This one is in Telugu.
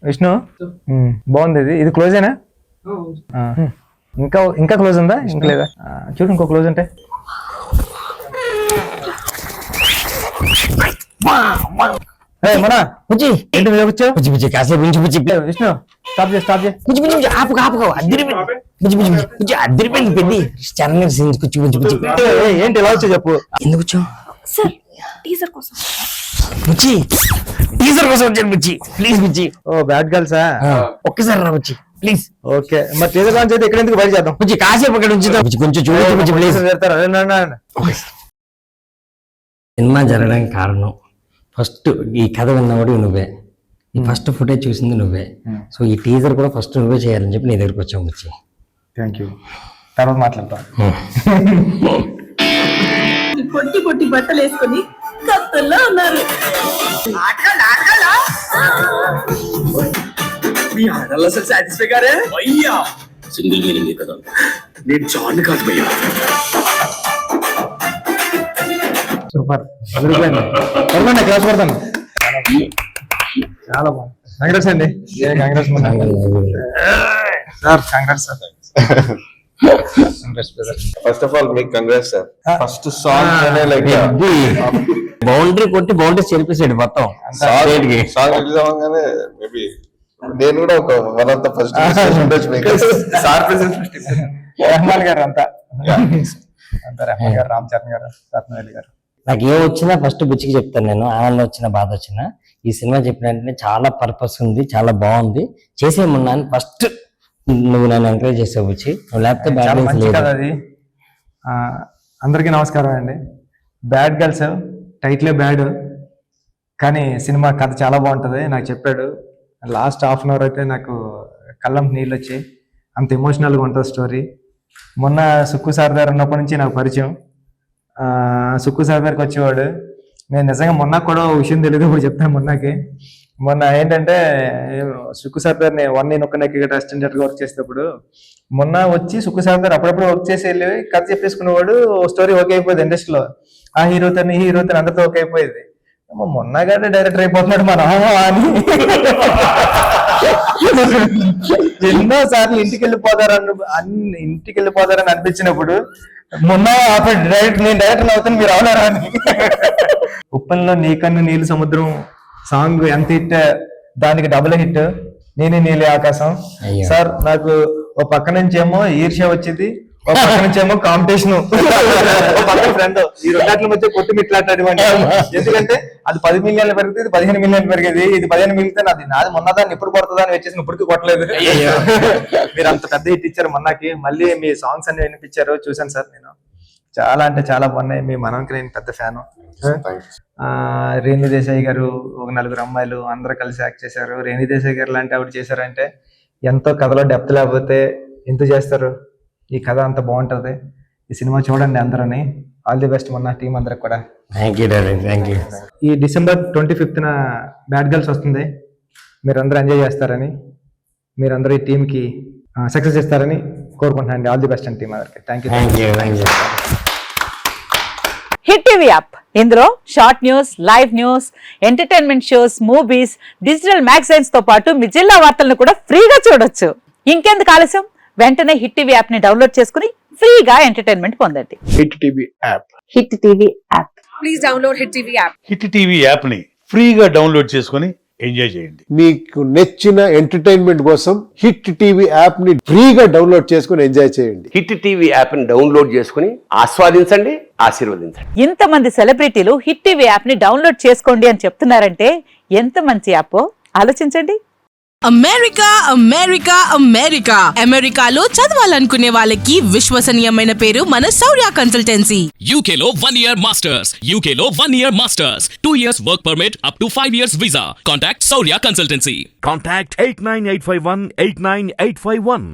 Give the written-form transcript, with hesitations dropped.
విష్ణు బాగుంది. ఇది క్లోజేనా? ఇంకా ఇంకా క్లోజ్ ఉందా? ఇంకా లేదా? చూడు ఇంకో క్లోజ్ ఉంటే. మన బుజ్జి ఏంటి మీద వచ్చావు? బుజ్జి బుజ్జి కాసేపు నుంచి బుజ్జి. విష్ణు స్టాప్ చేయి, స్టాప్ చేయి. బుజ్జి బుజ్జి ఆపు ఆపు. అద్దరిపోయింది బుజ్జి బుజ్జి బుజ్జి, అద్దరిపోయింది పెద్ది. చరణ్ సీన్స్ కూర్చు బుజ్జి బుజ్జి. ఏంటి ఎలా వచ్చావు చెప్పు. ఎందుకు వచ్చావు? సార్ టీజర్ కోసం. బుజ్జి టీజర్ కోసం వచ్చాను బుజ్జి, ప్లీజ్ బుజ్జి. Oh bad గర్ల్సా? ఒక్కసారి రా బుజ్జి ప్లీజ్. ఓకే మరి టీజర్ లాంచ్ అయితే ఇక్కడ ఎందుకు బయట చేద్దాం బుజ్జి, కాసేపు ఇక్కడ నుంచి కొంచెం చూడండి బుజ్జి ప్లీజ్. సినిమా జరగడానికి కారణం ఫస్ట్ ఈ కథ విన్నవాడు నువ్వే, ఈ ఫస్ట్ ఫుటేజ్ చూసింది నువ్వే. సో ఈ టీజర్ కూడా ఫస్ట్ నువ్వే చేయాలని చెప్పి నీ దగ్గరకు వచ్చాము వచ్చి. థ్యాంక్ యూ, తర్వాత మాట్లాడతాం. పొట్టి పొట్టి బట్టలు వేసుకొని కత్తుల్లో ఉన్నారు. మీ ఆడల్లో అసలు సాటిస్ఫై గారే అయ్యా. సింగిల్ మీనింగ్ కదా, నేను జాన్ కాదు భయ్యా. సూపర్, క్లాస్ పడతాను. చాలా బాగుంది. కాంగ్రెస్ అండి. కాంగ్రెస్ సార్, కాంగ్రెస్ సార్. ఫస్ట్ ఆఫ్ ఆల్ మీకు congrats sir. First song like boundary కొట్టి బౌండరీ చెరిపేసాడు మొత్తం. సాంగ్ రిలీజ్ అవ్వగానే మేబీ నేను కూడా ఒక one of the first Rahman గారు అంతా రెహమాన్ గారు, రామ్ చరణ్ గారు, రత్నవేలి గారు. నాకు ఏం వచ్చినా ఫస్ట్ బుచ్చికి చెప్తాను నేను. ఆనందం వచ్చినా బాధ వచ్చినా ఈ సినిమా చెప్పిన వెంటనే చాలా పర్పస్ ఉంది, చాలా బాగుంది, చేసేయమన్నా ఫస్ట్ నువ్వు నన్ను ఎంకరేజ్ చేసావు బుచ్చి. నువ్వు లేకపోతే అది. అందరికీ నమస్కారం అండి. బ్యాడ్ గర్ల్స్ టైటిలే బ్యాడ్, కానీ సినిమా కథ చాలా బాగుంటుంది. నాకు చెప్పాడు లాస్ట్ హాఫ్ అన్ అవర్ అయితే నాకు కళ్ళం నీళ్ళు వచ్చి అంత ఎమోషనల్గా ఉంటుంది స్టోరీ. మొన్న సుక్కు సార్ దగ్గర ఉన్నప్పటి నుంచి నాకు పరిచయం. సుక్కు సార్ దగ్గరికి వచ్చేవాడు. నేను నిజంగా మొన్న కూడా విషయం తెలియదు, ఇప్పుడు చెప్తాను. మొన్న ఏంటంటే సుక్కు సార్ దగ్గర నేను ఒక్కనెక్కి అసిస్టెంట్ వర్క్ చేసేటప్పుడు మొన్న వచ్చి సుక్కు సార్ దగ్గర అప్పుడప్పుడు వర్క్ చేసి వెళ్ళి కథ చెప్పేసుకునేవాడు. స్టోరీ ఓకే అయిపోయింది ఇండస్ట్రీలో. ఆ హీరోతో ఈ హీరోతో అందరితో ఓకే అయిపోయింది. మొన్న గానే డైరెక్టర్ అయిపోతున్నాడు మన అని ఎన్నో సార్లు ఇంటికి వెళ్ళిపోతారని అనిపించినప్పుడు మొన్న నేను డైరెక్టర్ అవుతాను మీరు అవునారా అని. ఉప్పల్లో నీ కన్ను నీళ్ళు సముద్రం సాంగ్ ఎంత హిట్, దానికి డబుల్ హిట్ నేనే నీలి ఆకాశం. సార్ నాకు ఓ పక్క నుంచి ఏమో ఈర్ష్య వచ్చింది, ఓ పక్క నుంచి ఏమో కాంపిటీషన్, ఓ పక్క ఫ్రెండ్. ఈ రెండాట్ల మధ్య కొట్టి మిట్లాడేటువంటి. ఎందుకంటే అది 10 మిలియన్లు పెరిగితే ఇది 15 మిలియన్లు పెరిగేది. ఇది 15 మిగిలితే నాది మొన్నదాన్ని ఎప్పుడు కొడుతుందా అని వచ్చేసి ఇప్పటికీ కొట్టలేదు. మీరు అంత పెద్ద హిట్ ఇచ్చారు మొన్నకి. మళ్ళీ మీ సాంగ్స్ అన్ని వినిపించారు, చూసాను సార్ నేను. చాలా అంటే చాలా బాగున్నాయి. మీ మనోకి నేను పెద్ద ఫ్యాను. రేణు దేశాయ్ గారు, ఒక 4 అమ్మాయిలు అందరూ కలిసి యాక్ట్ చేశారు. రేణు దేశాయ్ గారు లాంటి ఆవిడ చేశారంటే ఎంతో కథలో డెప్త్ లేకపోతే ఎంత చేస్తారు. ఈ కథ అంత బాగుంటది. ఈ సినిమా చూడండి అందరని. ఆల్ ది బెస్ట్ మొన్న టీం అందరికి కూడా. Thank you. ఈ December 25th బ్యాడ్ గర్ల్స్ వస్తుంది. మీరందరూ ఎంజాయ్ చేస్తారని, మీరందరూ ఈ టీంకి సక్సెస్ ఇస్తారని కోరుకుంటున్నాను. ఆల్ ది బెస్ట్ అండి టీం అందరికి. Thank you. Hit TV app, ఇందులో short news, live news, entertainment shows, movies, digital magazines తో పాటు మీ జిల్లా వార్తలను కూడా ఫ్రీగా చూడొచ్చు. ఇంకెందుకు ఆలస్యం, వెంటనే హిట్ టీవీ యాప్ ని డౌన్లోడ్ చేసుకుని ఫ్రీగా ఎంటర్టైన్మెంట్ పొందండి. Hit TV app. Hit TV app. Please download hit TV app. Hit TV app ని ఫ్రీగా డౌన్లోడ్ చేసుకుని ఎంజాయ్ చేయండి. మీకు నచ్చిన ఎంటర్టైన్మెంట్ కోసం హిట్ టీవీ యాప్ ని ఫ్రీగా డౌన్లోడ్ చేసుకుని ఎంజాయ్ చేయండి. హిట్ టీవీ యాప్ ని డౌన్లోడ్ చేసుకుని ఆస్వాదించండి, ఆశీర్వదించండి. ఇంతమంది సెలబ్రిటీలు హిట్ టీవీ యాప్ ని డౌన్లోడ్ చేసుకోండి అని చెప్తున్నారంటే ఎంత మంచి యాప్ ఆలోచించండి. అమెరికా అమెరికా అమెరికా అమెరికాలో చదవాలనుకునే వాళ్ళకి విశ్వసనీయమైన పేరు మన శౌర్య కన్సల్టెన్సీ. UK లో 1 year masters, UK లో 1 year masters, 2 years work permit up to 5 years visa. Contact Saurya Consultancy. Contact 89851 89851.